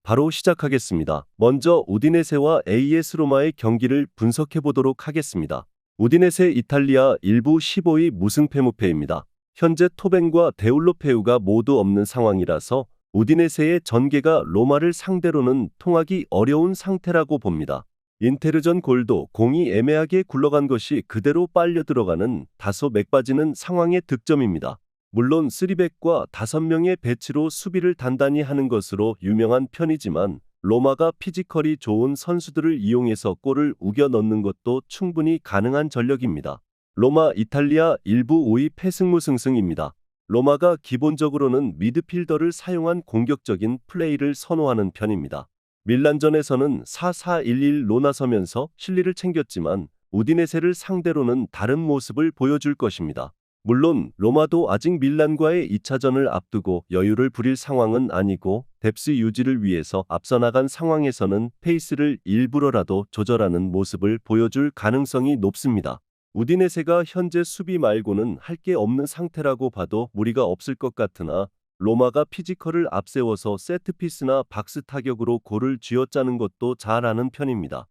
바로 시작하겠습니다. 먼저 우디네세와 AS 로마의 경기를 분석해 보도록 하겠습니다. 우디네세 이탈리아 1부 15위 무승패 무패입니다. 현재 토벤과 데울로페우가 모두 없는 상황이라서 우디네세의 전개가 로마를 상대로는 통하기 어려운 상태라고 봅니다. 인테르전 골도 공이 애매하게 굴러간 것이 그대로 빨려 들어가는 다소 맥빠지는 상황의 득점입니다. 물론 3백과 5명의 배치로 수비를 단단히 하는 것으로 유명한 편이지만 로마가 피지컬이 좋은 선수들을 이용해서 골을 우겨 넣는 것도 충분히 가능한 전력입니다. 로마 이탈리아 1부 5위 패승무승승입니다. 로마가 기본적으로는 미드필더를 사용한 공격적인 플레이를 선호하는 편입니다. 밀란전에서는 4-4-1-1로 나서면서 실리를 챙겼지만 우디네세를 상대로는 다른 모습을 보여줄 것입니다. 물론 로마도 아직 밀란과의 2차전을 앞두고 여유를 부릴 상황은 아니고 뎁스 유지를 위해서 앞서 나간 상황에서는 페이스를 일부러라도 조절하는 모습을 보여줄 가능성이 높습니다. 우디네세가 현재 수비 말고는 할 게 없는 상태라고 봐도 무리가 없을 것 같으나 로마가 피지컬을 앞세워서 세트피스나 박스 타격으로 골을 쥐어짜는 것도 잘하는 편입니다.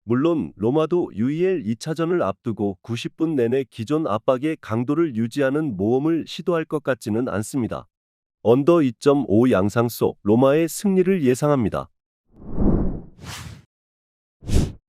물론 로마도 UEL 2차전을 앞두고 90분 내내 기존 압박의 강도를 유지하는 모험을 시도할 것 같지는 않습니다. 언더 2.5 양상 속 로마의 승리를 예상합니다.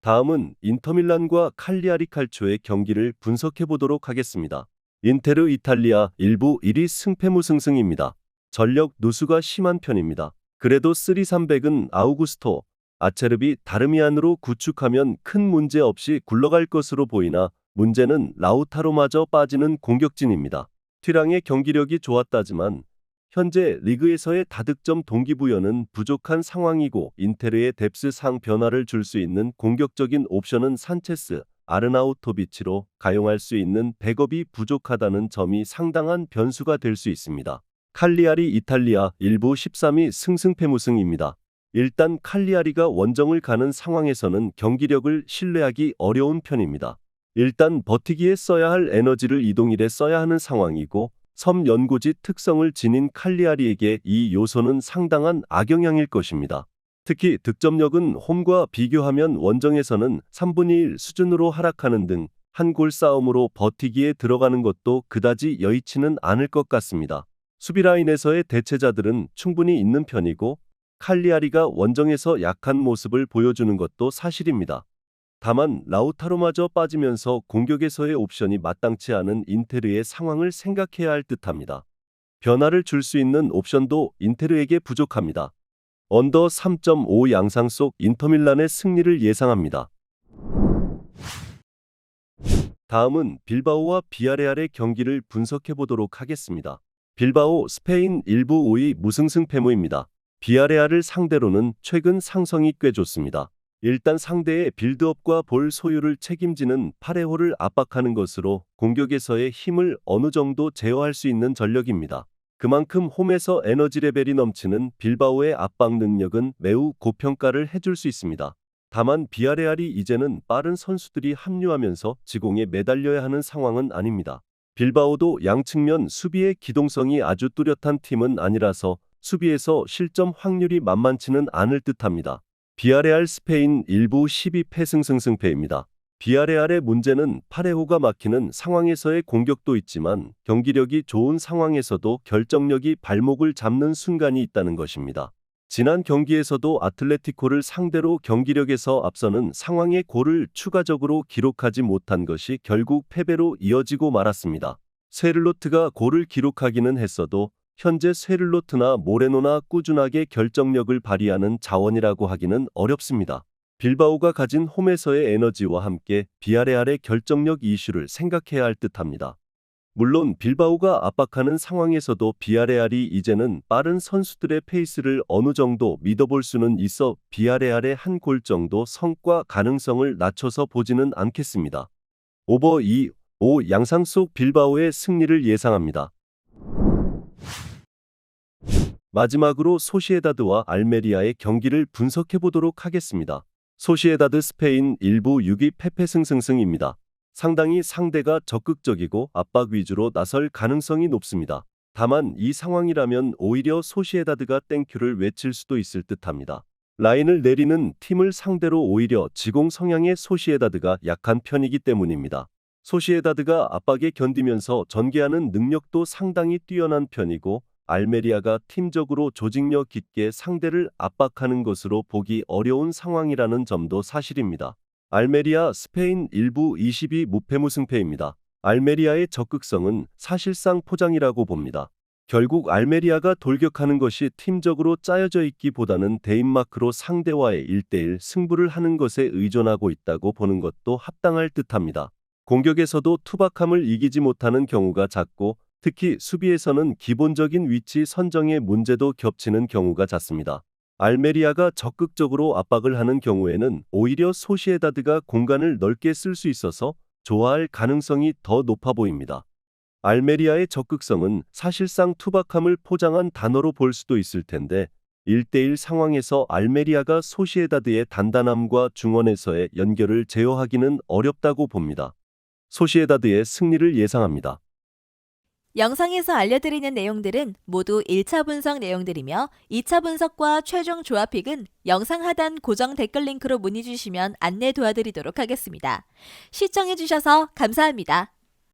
다음은 인터밀란과 칼리아리 칼초의 경기를 분석해 보도록 하겠습니다. 인테르 이탈리아 1부 1위 승패무승승입니다. 전력 누수가 심한 편입니다. 그래도 3-300은 아우구스토, 아체르비 다르미안으로 구축하면 큰 문제 없이 굴러갈 것으로 보이나 문제는 라우타로마저 빠지는 공격진입니다. 튀랑의 경기력이 좋았다지만 현재 리그에서의 다득점 동기부여는 부족한 상황이고 인테르의 뎁스상 변화를 줄 수 있는 공격적인 옵션은 산체스, 아르나우토비치로 가용할 수 있는 백업이 부족하다는 점이 상당한 변수가 될 수 있습니다. 칼리아리 이탈리아 1부 13위 승승패무승입니다. 일단 칼리아리가 원정을 가는 상황에서는 경기력을 신뢰하기 어려운 편입니다. 일단 버티기에 써야 할 에너지를 이동일에 써야 하는 상황이고 섬 연고지 특성을 지닌 칼리아리에게 이 요소는 상당한 악영향일 것입니다. 특히 득점력은 홈과 비교하면 원정에서는 3분의 1 수준으로 하락하는 등 한 골 싸움으로 버티기에 들어가는 것도 그다지 여의치는 않을 것 같습니다. 수비라인에서의 대체자들은 충분히 있는 편이고 칼리아리가 원정에서 약한 모습을 보여주는 것도 사실입니다. 다만 라우타로마저 빠지면서 공격에서의 옵션이 마땅치 않은 인테르의 상황을 생각해야 할 듯합니다. 변화를 줄 수 있는 옵션도 인테르에게 부족합니다. 언더 3.5 양상 속 인터밀란의 승리를 예상합니다. 다음은 빌바오와 비아레알의 경기를 분석해 보도록 하겠습니다. 빌바오 스페인 1부 5위 무승승패무입니다. 비아레알을 상대로는 최근 상성이 꽤 좋습니다. 일단 상대의 빌드업과 볼 소유를 책임지는 파레호를 압박하는 것으로 공격에서의 힘을 어느 정도 제어할 수 있는 전력입니다. 그만큼 홈에서 에너지 레벨이 넘치는 빌바오의 압박 능력은 매우 고평가를 해줄 수 있습니다. 다만 비아레알이 이제는 빠른 선수들이 합류하면서 지공에 매달려야 하는 상황은 아닙니다. 빌바오도 양측면 수비의 기동성이 아주 뚜렷한 팀은 아니라서 수비에서 실점 확률이 만만치는 않을 듯합니다. 비아레알 스페인 1부 12패 승승승패입니다. 비아레알의 문제는 파레호가 막히는 상황에서의 공격도 있지만 경기력이 좋은 상황에서도 결정력이 발목을 잡는 순간이 있다는 것입니다. 지난 경기에서도 아틀레티코를 상대로 경기력에서 앞서는 상황에 골을 추가적으로 기록하지 못한 것이 결국 패배로 이어지고 말았습니다. 쇠를로트가 골을 기록하기는 했어도 현재 쇠를로트나 모레노나 꾸준하게 결정력을 발휘하는 자원이라고 하기는 어렵습니다. 빌바오가 가진 홈에서의 에너지와 함께 비아레알의 결정력 이슈를 생각해야 할 듯합니다. 물론 빌바오가 압박하는 상황에서도 비아레알이 이제는 빠른 선수들의 페이스를 어느 정도 믿어볼 수는 있어 비아레알의 한 골 정도 성과 가능성을 낮춰서 보지는 않겠습니다. 오버 2-5 양상 속 빌바오의 승리를 예상합니다. 마지막으로 소시에다드와 알메리아의 경기를 분석해 보도록 하겠습니다. 소시에다드 스페인 1부 6위 패패승승승입니다. 상당히 상대가 적극적이고 압박 위주로 나설 가능성이 높습니다. 다만 이 상황이라면 오히려 소시에다드가 땡큐를 외칠 수도 있을 듯합니다. 라인을 내리는 팀을 상대로 오히려 지공 성향의 소시에다드가 약한 편이기 때문입니다. 소시에다드가 압박에 견디면서 전개하는 능력도 상당히 뛰어난 편이고 알메리아가 팀적으로 조직력 있게 상대를 압박하는 것으로 보기 어려운 상황이라는 점도 사실입니다. 알메리아 스페인 1부 22 무패무승패입니다. 알메리아의 적극성은 사실상 포장이라고 봅니다. 결국 알메리아가 돌격하는 것이 팀적으로 짜여져 있기보다는 데인마크로 상대와의 1대1 승부를 하는 것에 의존하고 있다고 보는 것도 합당할 듯합니다. 공격에서도 투박함을 이기지 못하는 경우가 잦고 특히 수비에서는 기본적인 위치 선정의 문제도 겹치는 경우가 잦습니다. 알메리아가 적극적으로 압박을 하는 경우에는 오히려 소시에다드가 공간을 넓게 쓸 수 있어서 좋아할 가능성이 더 높아 보입니다. 알메리아의 적극성은 사실상 투박함을 포장한 단어로 볼 수도 있을 텐데 1대1 상황에서 알메리아가 소시에다드의 단단함과 중원에서의 연결을 제어하기는 어렵다고 봅니다. 소시에다드의 승리를 예상합니다. 영상에서 알려드리는 내용들은 모두 1차 분석 내용들이며 2차 분석과 최종 조합픽은 영상 하단 고정 댓글 링크로 문의 주시면 안내 도와드리도록 하겠습니다. 시청해주셔서 감사합니다.